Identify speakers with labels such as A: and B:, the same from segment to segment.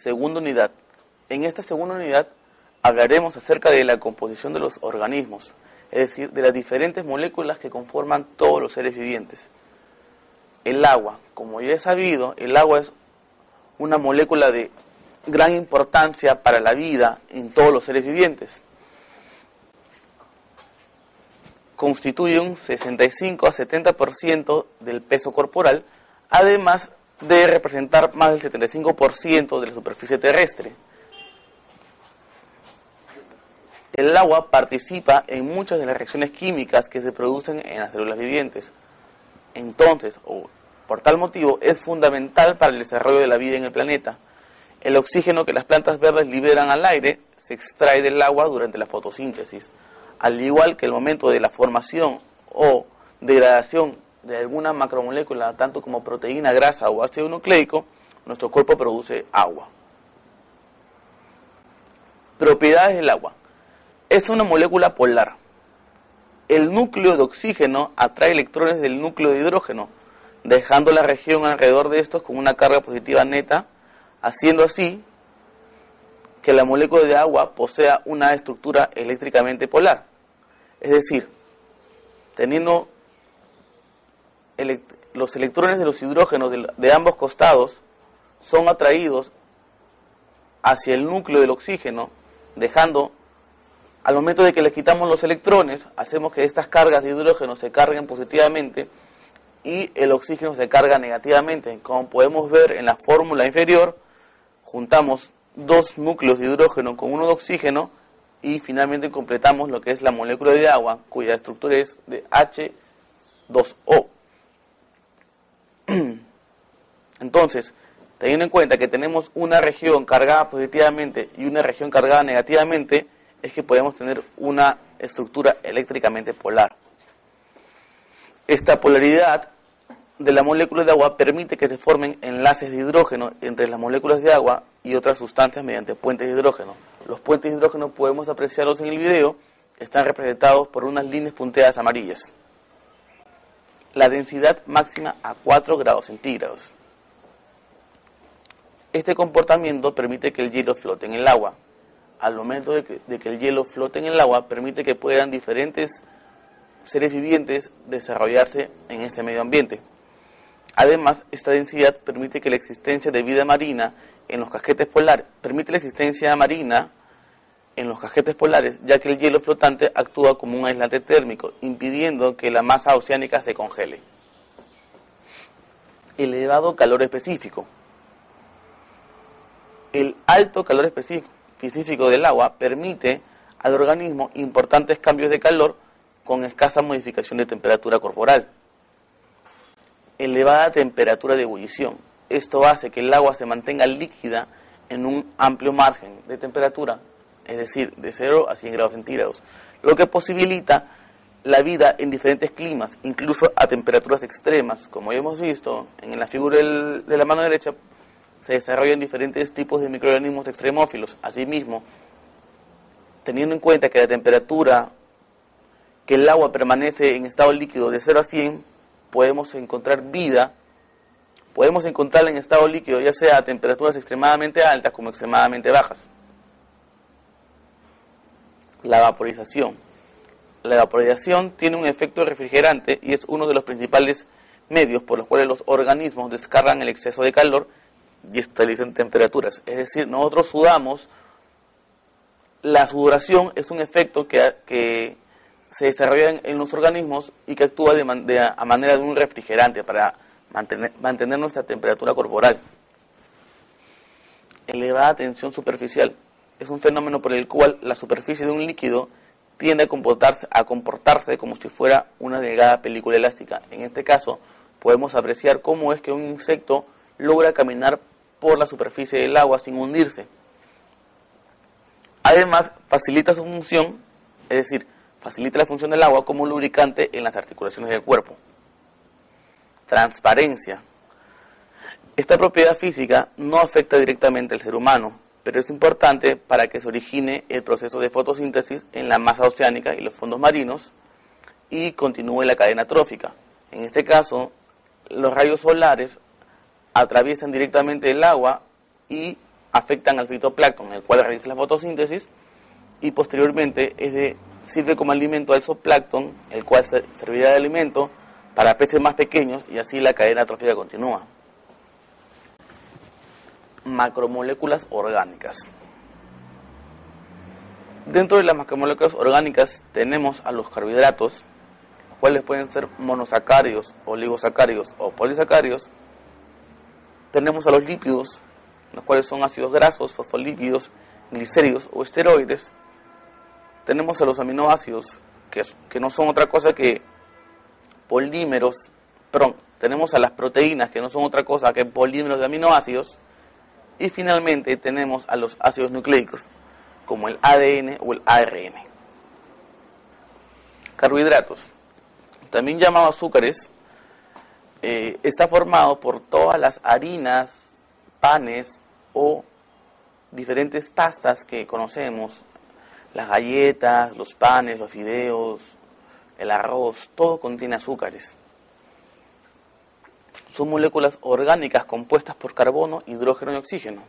A: Segunda unidad. En esta segunda unidad hablaremos acerca de la composición de los organismos, es decir, de las diferentes moléculas que conforman todos los seres vivientes. El agua, como ya he sabido, el agua es una molécula de gran importancia para la vida en todos los seres vivientes. Constituye un 65 a 70% del peso corporal, además de representar más del 75% de la superficie terrestre. El agua participa en muchas de las reacciones químicas que se producen en las células vivientes. Entonces, por tal motivo, es fundamental para el desarrollo de la vida en el planeta. El oxígeno que las plantas verdes liberan al aire se extrae del agua durante la fotosíntesis, al igual que el momento de la formación o degradación de alguna macromolécula, tanto como proteína, grasa o ácido nucleico, nuestro cuerpo produce agua. Propiedades del agua. Es una molécula polar. El núcleo de oxígeno atrae electrones del núcleo de hidrógeno, dejando la región alrededor de estos con una carga positiva neta, haciendo así que la molécula de agua posea una estructura eléctricamente polar. Es decir, teniendo los electrones de los hidrógenos de ambos costados son atraídos hacia el núcleo del oxígeno, dejando, al momento de que le quitamos los electrones, hacemos que estas cargas de hidrógeno se carguen positivamente y el oxígeno se carga negativamente. Como podemos ver en la fórmula inferior, juntamos dos núcleos de hidrógeno con uno de oxígeno y finalmente completamos lo que es la molécula de agua, cuya estructura es de H2O. Entonces, teniendo en cuenta que tenemos una región cargada positivamente y una región cargada negativamente, es que podemos tener una estructura eléctricamente polar. Esta polaridad de la molécula de agua permite que se formen enlaces de hidrógeno entre las moléculas de agua y otras sustancias mediante puentes de hidrógeno. Los puentes de hidrógeno podemos apreciarlos en el video, están representados por unas líneas punteadas amarillas. La densidad máxima a 4 grados centígrados. Este comportamiento permite que el hielo flote en el agua. Al momento de que el hielo flote en el agua, permite que puedan diferentes seres vivientes desarrollarse en este medio ambiente. Además, esta densidad permite que la existencia de vida marina en los casquetes polares, ya que el hielo flotante actúa como un aislante térmico, impidiendo que la masa oceánica se congele. Elevado calor específico. El alto calor específico del agua permite al organismo importantes cambios de calor con escasa modificación de temperatura corporal. Elevada temperatura de ebullición. Esto hace que el agua se mantenga líquida en un amplio margen de temperatura, es decir, de 0 a 100 grados centígrados, lo que posibilita la vida en diferentes climas, incluso a temperaturas extremas. Como ya hemos visto en la figura de la mano derecha, se desarrollan diferentes tipos de microorganismos extremófilos. Asimismo, teniendo en cuenta que la temperatura que el agua permanece en estado líquido de 0 a 100, podemos encontrar vida, podemos encontrarla en estado líquido, ya sea a temperaturas extremadamente altas como extremadamente bajas. La vaporización. La vaporización tiene un efecto refrigerante y es uno de los principales medios por los cuales los organismos descargan el exceso de calor y estabilizan temperaturas. Es decir, nosotros sudamos, la sudoración es un efecto que se desarrolla en los organismos y que actúa a manera de un refrigerante para mantener nuestra temperatura corporal. Elevada tensión superficial. Es un fenómeno por el cual la superficie de un líquido tiende a comportarse como si fuera una delgada película elástica. En este caso, podemos apreciar cómo es que un insecto logra caminar por la superficie del agua sin hundirse. Además, facilita su función, es decir, facilita la función del agua como un lubricante en las articulaciones del cuerpo. Transparencia. Esta propiedad física no afecta directamente al ser humano, pero es importante para que se origine el proceso de fotosíntesis en la masa oceánica y los fondos marinos y continúe la cadena trófica. En este caso, los rayos solares atraviesan directamente el agua y afectan al fitoplancton, el cual realiza la fotosíntesis, y posteriormente sirve como alimento al zooplancton, el cual servirá de alimento para peces más pequeños, y así la cadena trófica continúa. Macromoléculas orgánicas. Dentro de las macromoléculas orgánicas tenemos a los carbohidratos, los cuales pueden ser monosacáridos, oligosacáridos o polisacáridos. Tenemos a los lípidos, los cuales son ácidos grasos, fosfolípidos, glicéridos o esteroides. Tenemos a los aminoácidos, que no son otra cosa que polímeros, tenemos a las proteínas, que no son otra cosa que polímeros de aminoácidos, y finalmente tenemos a los ácidos nucleicos, como el ADN o el ARN. Carbohidratos, también llamado azúcares, está formado por todas las harinas, panes o diferentes pastas que conocemos, las galletas, los panes, los fideos, el arroz, todo contiene azúcares. Son moléculas orgánicas compuestas por carbono, hidrógeno y oxígeno.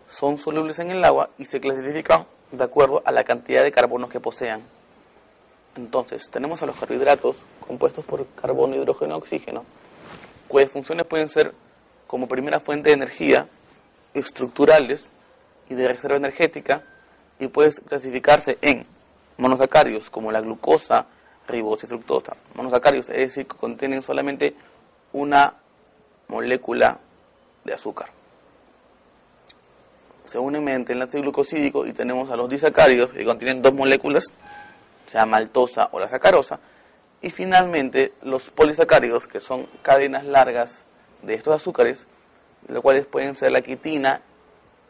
A: Son solubles en el agua y se clasifican de acuerdo a la cantidad de carbonos que posean. Entonces, tenemos a los carbohidratos compuestos por carbono, hidrógeno y oxígeno, cuyas funciones pueden ser como primera fuente de energía, estructurales y de reserva energética, y puede clasificarse en monosacáridos como la glucosa, ribosa y fructosa. Monosacáridos, es decir, que contienen solamente una molécula de azúcar. Se unen mediante enlace glucosídico y tenemos a los disacáridos, que contienen dos moléculas, sea maltosa o la sacarosa, y finalmente los polisacáridos, que son cadenas largas de estos azúcares, los cuales pueden ser la quitina,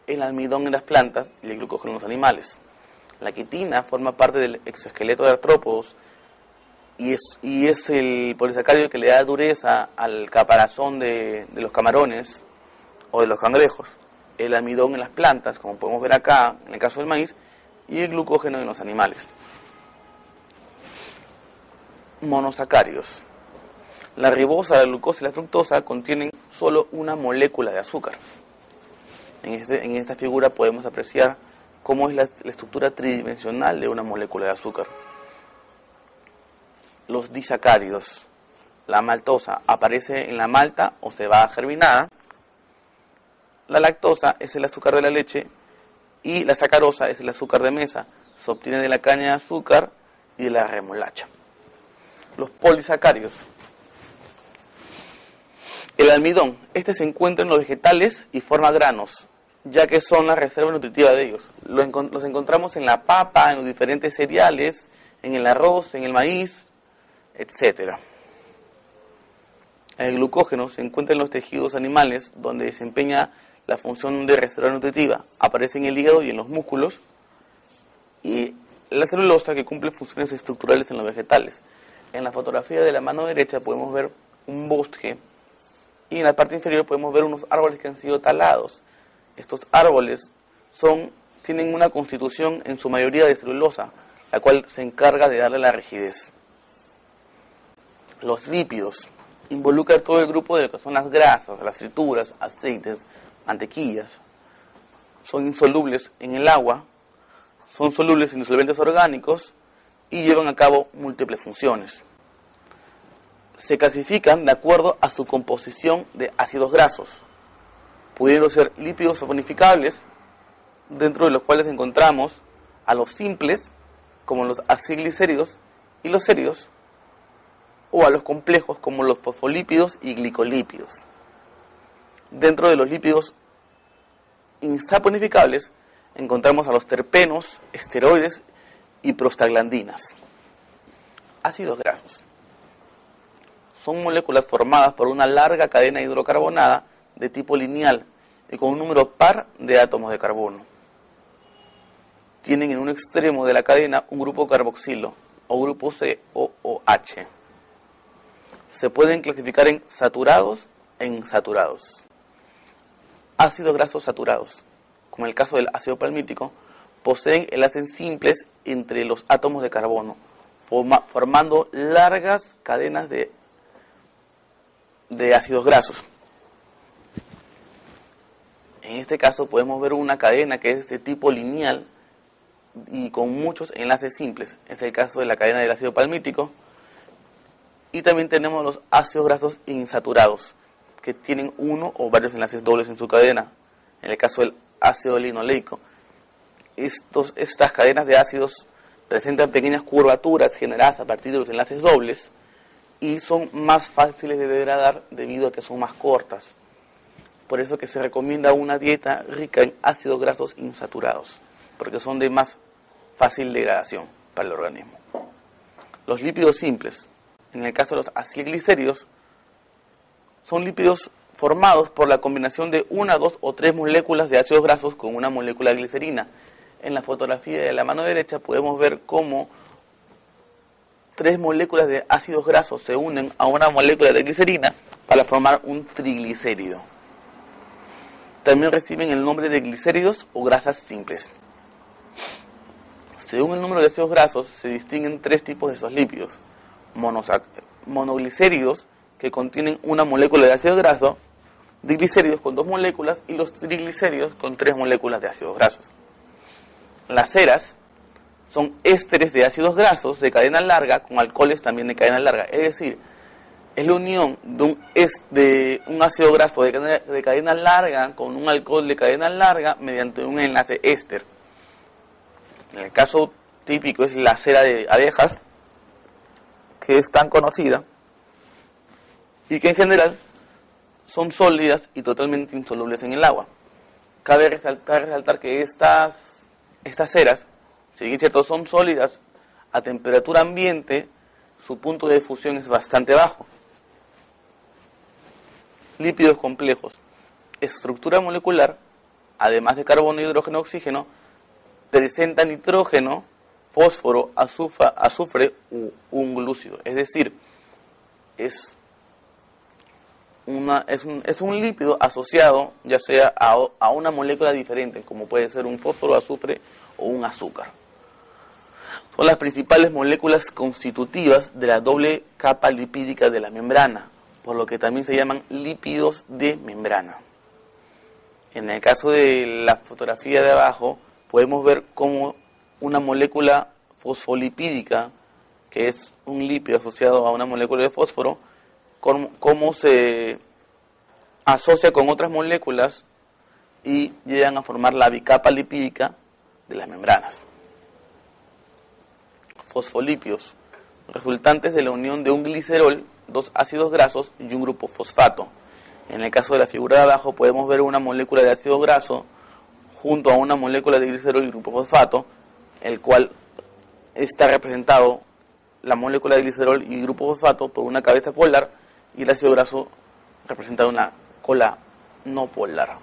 A: el almidón en las plantas y el glucógeno en los animales. La quitina forma parte del exoesqueleto de artrópodos y es el polisacárido que le da dureza al caparazón de los camarones o de los cangrejos. El almidón en las plantas, como podemos ver acá en el caso del maíz, y el glucógeno en los animales. Monosacáridos. La ribosa, la glucosa y la fructosa contienen solo una molécula de azúcar. En esta figura podemos apreciar cómo es la estructura tridimensional de una molécula de azúcar. Los disacáridos. La maltosa aparece en la malta o cebada germinada. La lactosa es el azúcar de la leche y la sacarosa es el azúcar de mesa. Se obtiene de la caña de azúcar y de la remolacha. Los polisacáridos. El almidón, este se encuentra en los vegetales y forma granos, ya que son la reserva nutritiva de ellos. Los encontramos en la papa, en los diferentes cereales, en el arroz, en el maíz, etc. El glucógeno se encuentra en los tejidos animales, donde desempeña la función de reserva nutritiva. Aparece en el hígado y en los músculos. Y la celulosa, que cumple funciones estructurales en los vegetales. En la fotografía de la mano derecha podemos ver un bosque y en la parte inferior podemos ver unos árboles que han sido talados. Estos árboles tienen una constitución en su mayoría de celulosa, la cual se encarga de darle la rigidez. Los lípidos involucran todo el grupo de lo que son las grasas, las frituras, aceites, mantequillas. Son insolubles en el agua, son solubles en disolventes orgánicos y llevan a cabo múltiples funciones. Se clasifican de acuerdo a su composición de ácidos grasos, pudiendo ser lípidos saponificables, dentro de los cuales encontramos a los simples, como los aciglicéridos y los séridos, o a los complejos, como los fosfolípidos y glicolípidos. Dentro de los lípidos insaponificables encontramos a los terpenos, esteroides y prostaglandinas. Ácidos grasos. Son moléculas formadas por una larga cadena hidrocarbonada de tipo lineal y con un número par de átomos de carbono. Tienen en un extremo de la cadena un grupo carboxilo o grupo COOH. Se pueden clasificar en saturados e insaturados. Ácidos grasos saturados, como en el caso del ácido palmítico, poseen enlaces simples entre los átomos de carbono, formando largas cadenas de ácidos grasos. En este caso podemos ver una cadena que es de tipo lineal y con muchos enlaces simples. Es el caso de la cadena del ácido palmítico. Y también tenemos los ácidos grasos insaturados, que tienen uno o varios enlaces dobles en su cadena. En el caso del ácido linoleico, estas cadenas de ácidos presentan pequeñas curvaturas generadas a partir de los enlaces dobles y son más fáciles de degradar debido a que son más cortas. Por eso que se recomienda una dieta rica en ácidos grasos insaturados, porque son de más fácil degradación para el organismo. Los lípidos simples, en el caso de los acilglicéridos, son lípidos formados por la combinación de una, dos o tres moléculas de ácidos grasos con una molécula de glicerina. En la fotografía de la mano derecha podemos ver cómo tres moléculas de ácidos grasos se unen a una molécula de glicerina para formar un triglicérido. También reciben el nombre de glicéridos o grasas simples. Según el número de ácidos grasos, se distinguen tres tipos de esos lípidos: monoglicéridos, que contienen una molécula de ácido graso, diglicéridos con dos moléculas y los triglicéridos con tres moléculas de ácidos grasos. Las ceras son ésteres de ácidos grasos de cadena larga con alcoholes también de cadena larga, es decir, es la unión de un ácido graso de cadena larga con un alcohol de cadena larga mediante un enlace éster. En el caso típico es la cera de abejas, que es tan conocida y que en general son sólidas y totalmente insolubles en el agua. Cabe resaltar que estas ceras, si bien cierto son sólidas a temperatura ambiente, su punto de fusión es bastante bajo. Lípidos complejos. Estructura molecular, además de carbono, hidrógeno, oxígeno, presenta nitrógeno, fósforo, azufre u un glúcido. Es decir, es un lípido asociado ya sea a una molécula diferente, como puede ser un fósforo, azufre o un azúcar. Son las principales moléculas constitutivas de la doble capa lipídica de la membrana, por lo que también se llaman lípidos de membrana. En el caso de la fotografía de abajo, podemos ver cómo una molécula fosfolipídica, que es un lípido asociado a una molécula de fósforo, cómo se asocia con otras moléculas y llegan a formar la bicapa lipídica de las membranas. Fosfolípidos, resultantes de la unión de un glicerol, dos ácidos grasos y un grupo fosfato. En el caso de la figura de abajo podemos ver una molécula de ácido graso junto a una molécula de glicerol y grupo fosfato, el cual está representado la molécula de glicerol y grupo fosfato por una cabeza polar y el ácido graso representa una cola no polar.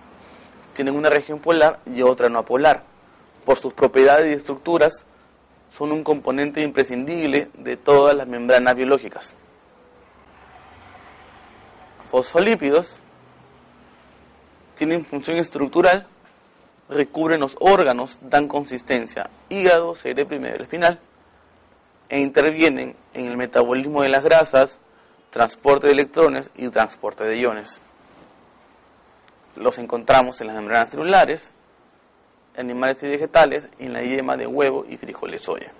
A: Tienen una región polar y otra no polar. Por sus propiedades y estructuras son un componente imprescindible de todas las membranas biológicas. Fosfolípidos tienen función estructural, recubren los órganos, dan consistencia, hígado, cerebro y médula espinal, e intervienen en el metabolismo de las grasas, transporte de electrones y transporte de iones. Los encontramos en las membranas celulares, animales y vegetales, y en la yema de huevo y frijoles soya.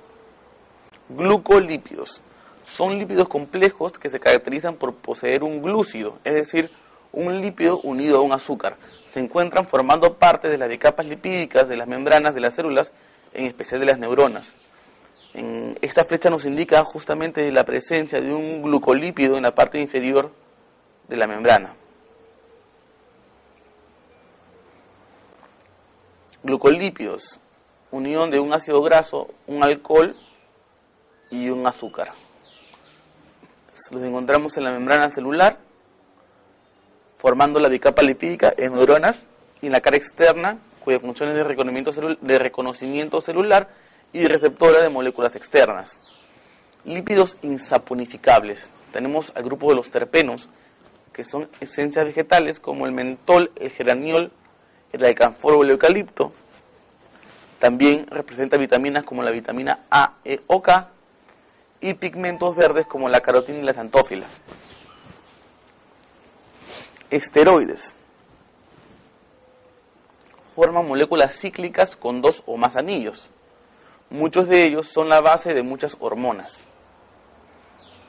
A: Glucolípidos son lípidos complejos que se caracterizan por poseer un glúcido, es decir, un lípido unido a un azúcar. Se encuentran formando parte de las bicapas lipídicas de las membranas de las células, en especial de las neuronas. Esta flecha nos indica justamente la presencia de un glucolípido en la parte inferior de la membrana. Glucolípidos, unión de un ácido graso, un alcohol y un azúcar. Los encontramos en la membrana celular, formando la bicapa lipídica en neuronas y en la cara externa, cuya función es de reconocimiento celular y receptora de moléculas externas. Lípidos insaponificables. Tenemos al grupo de los terpenos, que son esencias vegetales como el mentol, el geraniol, el alcanfor o el eucalipto. También representa vitaminas como la vitamina A, E o K y pigmentos verdes como la carotina y la xantófila. Esteroides. forman moléculas cíclicas con 2 o más anillos. Muchos de ellos son la base de muchas hormonas.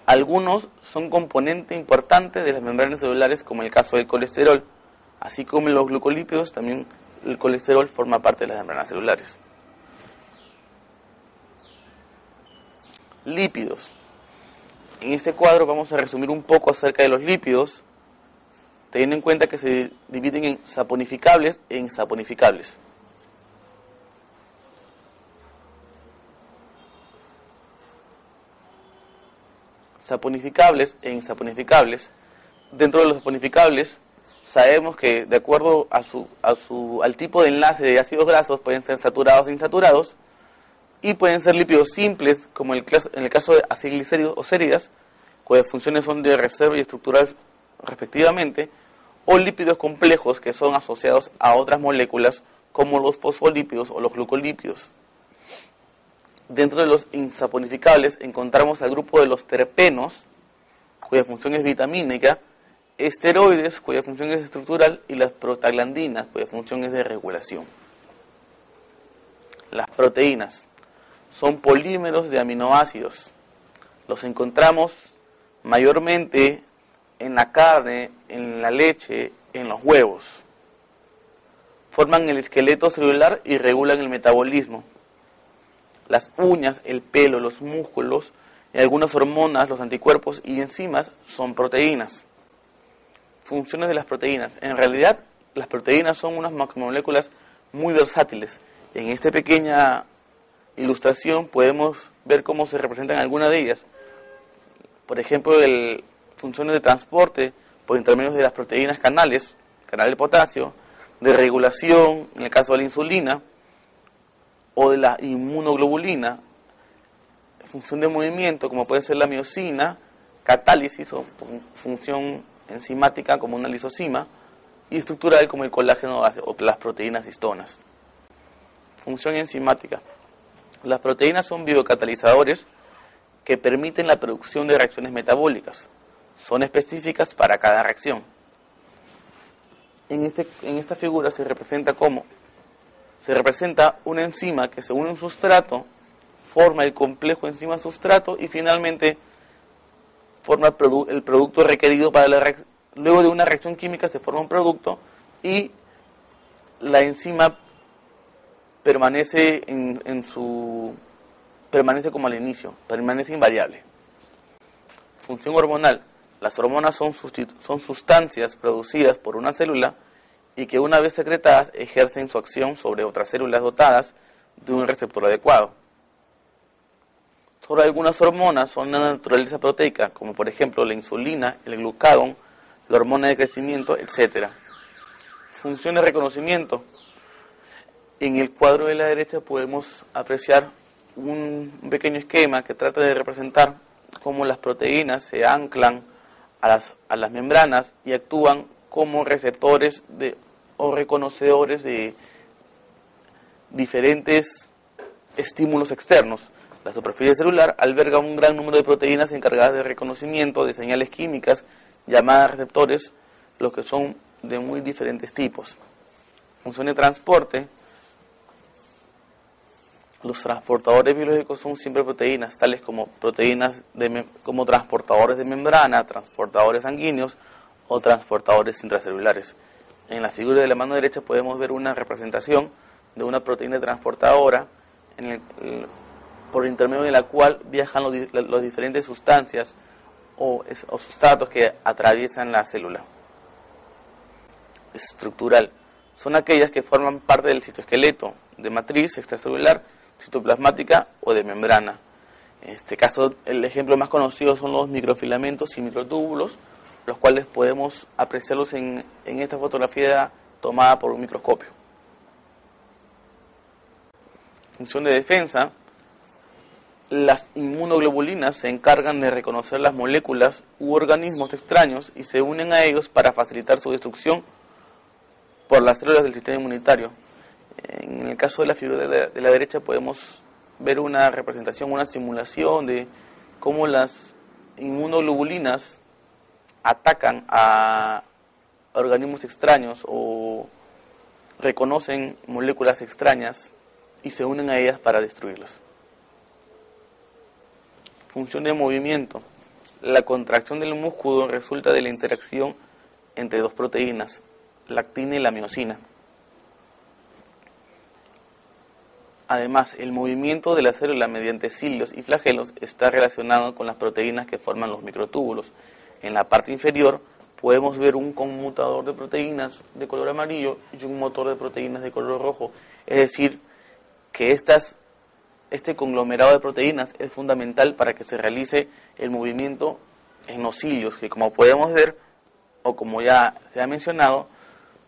A: Algunos son componente importante de las membranas celulares, como el caso del colesterol, así como los glucolípidos. También el colesterol forma parte de las membranas celulares. Lípidos. En este cuadro vamos a resumir un poco acerca de los lípidos, teniendo en cuenta que se dividen en saponificables e insaponificables. Saponificables e insaponificables. Dentro de los saponificables sabemos que de acuerdo al tipo de enlace de ácidos grasos pueden ser saturados e insaturados, y pueden ser lípidos simples, como en el caso de acilglicéridos o séridas, cuyas funciones son de reserva y estructural respectivamente, o lípidos complejos que son asociados a otras moléculas, como los fosfolípidos o los glucolípidos. Dentro de los insaponificables encontramos al grupo de los terpenos, cuya función es vitamínica, esteroides, cuya función es estructural, y las prostaglandinas, cuya función es de regulación. Las proteínas son polímeros de aminoácidos. Los encontramos mayormente en la carne, en la leche, en los huevos. Forman el esqueleto celular y regulan el metabolismo. Las uñas, el pelo, los músculos y algunas hormonas, los anticuerpos y enzimas son proteínas. Funciones de las proteínas. En realidad, las proteínas son unas macromoléculas muy versátiles. En esta pequeña ilustración podemos ver cómo se representan algunas de ellas. Por ejemplo, funciones de transporte por intermedio de las proteínas canales, canal de potasio, de regulación, en el caso de la insulina, o de la inmunoglobulina, función de movimiento, como puede ser la miosina, catálisis o función enzimática como una lisosima, y estructural como el colágeno o las proteínas histonas. Función enzimática. Las proteínas son biocatalizadores que permiten la producción de reacciones metabólicas. Son específicas para cada reacción. En esta figura se representa una enzima que se une a un sustrato, forma el complejo enzima-sustrato y finalmente forma el producto requerido para la reacción. Luego de una reacción química se forma un producto y la enzima permanece permanece como al inicio, permanece invariable. Función hormonal. Las hormonas son sustancias producidas por una célula y que una vez secretadas ejercen su acción sobre otras células dotadas de un receptor adecuado. Solo algunas hormonas son de naturaleza proteica, como por ejemplo la insulina, el glucagón, la hormona de crecimiento, etc. Función de reconocimiento. En el cuadro de la derecha podemos apreciar un pequeño esquema que trata de representar cómo las proteínas se anclan a las membranas y actúan como receptores o reconocedores de diferentes estímulos externos. La superficie celular alberga un gran número de proteínas encargadas de reconocimiento de señales químicas llamadas receptores, los que son de muy diferentes tipos. Función de transporte. Los transportadores biológicos son siempre proteínas, tales como como transportadores de membrana, transportadores sanguíneos o transportadores intracelulares. En la figura de la mano derecha podemos ver una representación de una proteína transportadora por intermedio de la cual viajan las diferentes sustancias o sustratos que atraviesan la célula. Estructural. Son aquellas que forman parte del citoesqueleto, de matriz extracelular, citoplasmática o de membrana. En este caso, el ejemplo más conocido son los microfilamentos y microtúbulos, los cuales podemos apreciarlos en esta fotografía tomada por un microscopio. Función de defensa. Las inmunoglobulinas se encargan de reconocer las moléculas u organismos extraños y se unen a ellos para facilitar su destrucción por las células del sistema inmunitario. En el caso de la figura de la derecha podemos ver una representación, una simulación de cómo las inmunoglobulinas atacan a organismos extraños o reconocen moléculas extrañas y se unen a ellas para destruirlas. Función de movimiento. La contracción del músculo resulta de la interacción entre dos proteínas, la actina y la miosina. Además, el movimiento de la célula mediante cilios y flagelos está relacionado con las proteínas que forman los microtúbulos. En la parte inferior podemos ver un conmutador de proteínas de color amarillo y un motor de proteínas de color rojo. Es decir, que este conglomerado de proteínas es fundamental para que se realice el movimiento en los cilios, que como podemos ver, o como ya se ha mencionado,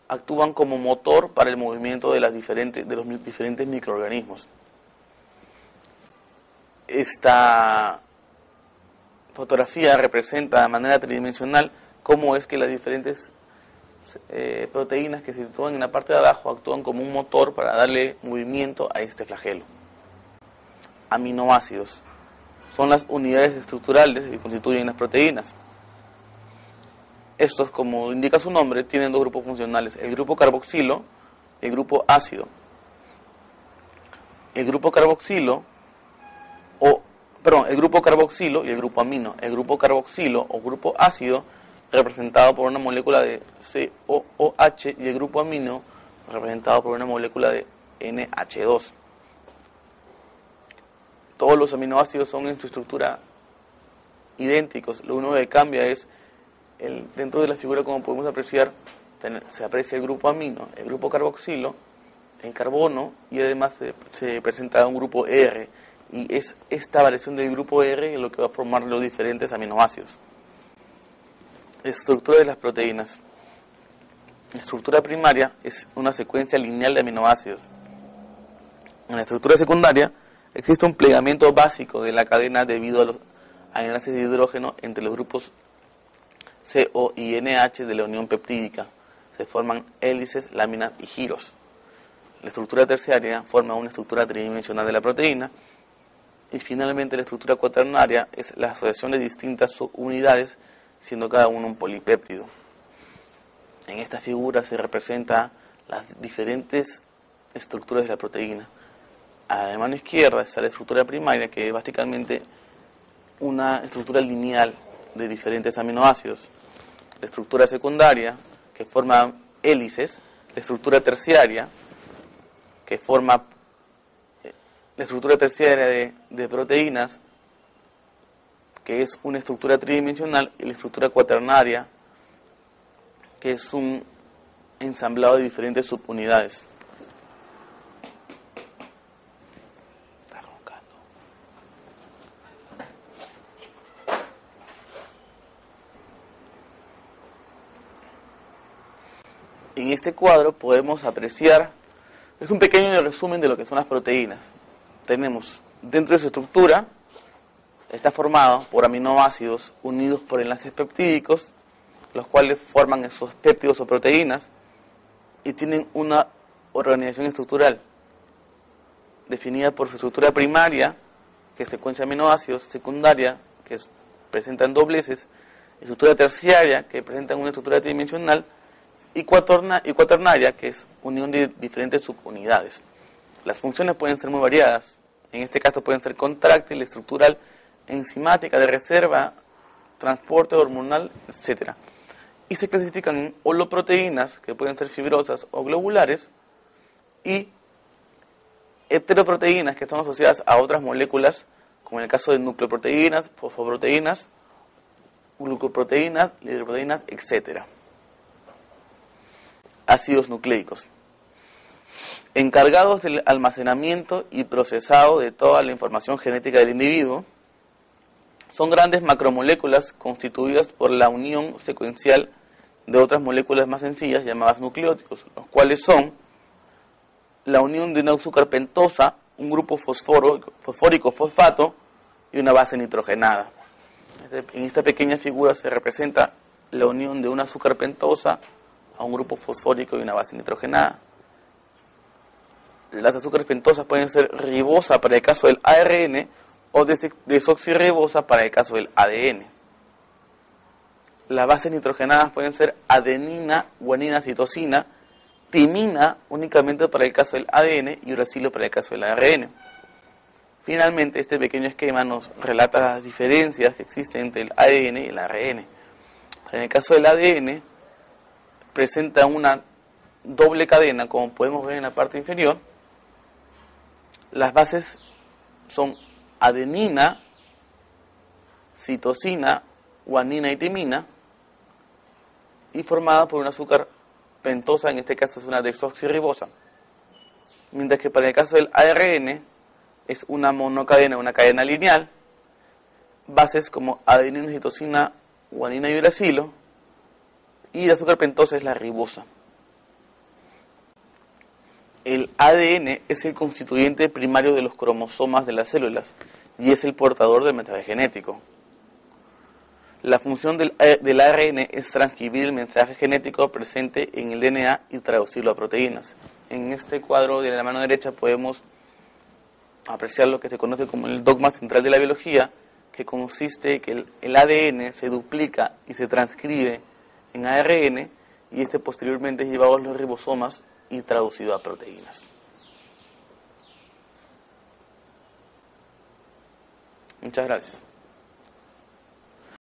A: actúan como motor para el movimiento de los diferentes microorganismos. Esta fotografía representa de manera tridimensional cómo es que las diferentes proteínas que se sitúan en la parte de abajo actúan como un motor para darle movimiento a este flagelo. Aminoácidos son las unidades estructurales que constituyen las proteínas. Estos, como indica su nombre, tienen dos grupos funcionales, el grupo carboxilo y el grupo ácido. El grupo carboxilo y el grupo amino. El grupo carboxilo o grupo ácido, representado por una molécula de COOH, y el grupo amino, representado por una molécula de NH2. Todos los aminoácidos son en su estructura idénticos. Lo único que cambia es dentro de la figura, como podemos apreciar, se aprecia el grupo amino, el grupo carboxilo, el carbono, y además se presenta un grupo R, y es esta variación del grupo R lo que va a formar los diferentes aminoácidos. Estructura de las proteínas. La estructura primaria es una secuencia lineal de aminoácidos. En la estructura secundaria existe un plegamiento básico de la cadena debido a enlaces de hidrógeno entre los grupos CO y NH de la unión peptídica. Se forman hélices, láminas y giros. La estructura terciaria forma una estructura tridimensional de la proteína. Y finalmente la estructura cuaternaria es la asociación de distintas subunidades, siendo cada uno un polipéptido. En esta figura se representan las diferentes estructuras de la proteína. A la mano izquierda está la estructura primaria, que es básicamente una estructura lineal de diferentes aminoácidos. La estructura secundaria, que forma hélices. La estructura terciaria, que forma la estructura terciaria de proteínas, que es una estructura tridimensional, y la estructura cuaternaria, que es un ensamblado de diferentes subunidades. En este cuadro podemos apreciar, es un pequeño resumen de lo que son las proteínas. Tenemos dentro de su estructura, está formado por aminoácidos unidos por enlaces peptídicos, los cuales forman esos péptidos o proteínas y tienen una organización estructural definida por su estructura primaria, que es secuencia de aminoácidos, secundaria, que presentan dobleces, estructura terciaria, que presentan una estructura tridimensional, y cuaternaria, que es unión de diferentes subunidades. Las funciones pueden ser muy variadas. En este caso pueden ser contráctil, estructural, enzimática, de reserva, transporte hormonal, etc. Y se clasifican en holoproteínas, que pueden ser fibrosas o globulares, y heteroproteínas, que están asociadas a otras moléculas, como en el caso de nucleoproteínas, fosfoproteínas, glucoproteínas, lipoproteínas, etc. Ácidos nucleicos, encargados del almacenamiento y procesado de toda la información genética del individuo. Son grandes macromoléculas constituidas por la unión secuencial de otras moléculas más sencillas llamadas nucleótidos, los cuales son la unión de una azúcar pentosa, un grupo fosfórico fosfato y una base nitrogenada. En esta pequeña figura se representa la unión de una azúcar pentosa a un grupo fosfórico y una base nitrogenada. Las azúcares pentosas pueden ser ribosa para el caso del ARN o desoxirribosa para el caso del ADN. Las bases nitrogenadas pueden ser adenina, guanina, citosina, timina únicamente para el caso del ADN y uracilo para el caso del ARN. Finalmente, este pequeño esquema nos relata las diferencias que existen entre el ADN y el ARN. En el caso del ADN, presenta una doble cadena, como podemos ver en la parte inferior. Las bases son adenina, citosina, guanina y timina, y formada por un azúcar pentosa, en este caso es una desoxirribosa. Mientras que para el caso del ARN es una monocadena, una cadena lineal, bases como adenina, citosina, guanina y uracilo, y el azúcar pentosa es la ribosa. El ADN es el constituyente primario de los cromosomas de las células y es el portador del mensaje genético. La función del ARN es transcribir el mensaje genético presente en el DNA y traducirlo a proteínas. En este cuadro de la mano derecha podemos apreciar lo que se conoce como el dogma central de la biología, que consiste en que el ADN se duplica y se transcribe en ARN y este posteriormente es llevado a los ribosomas y traducido a proteínas. Muchas gracias.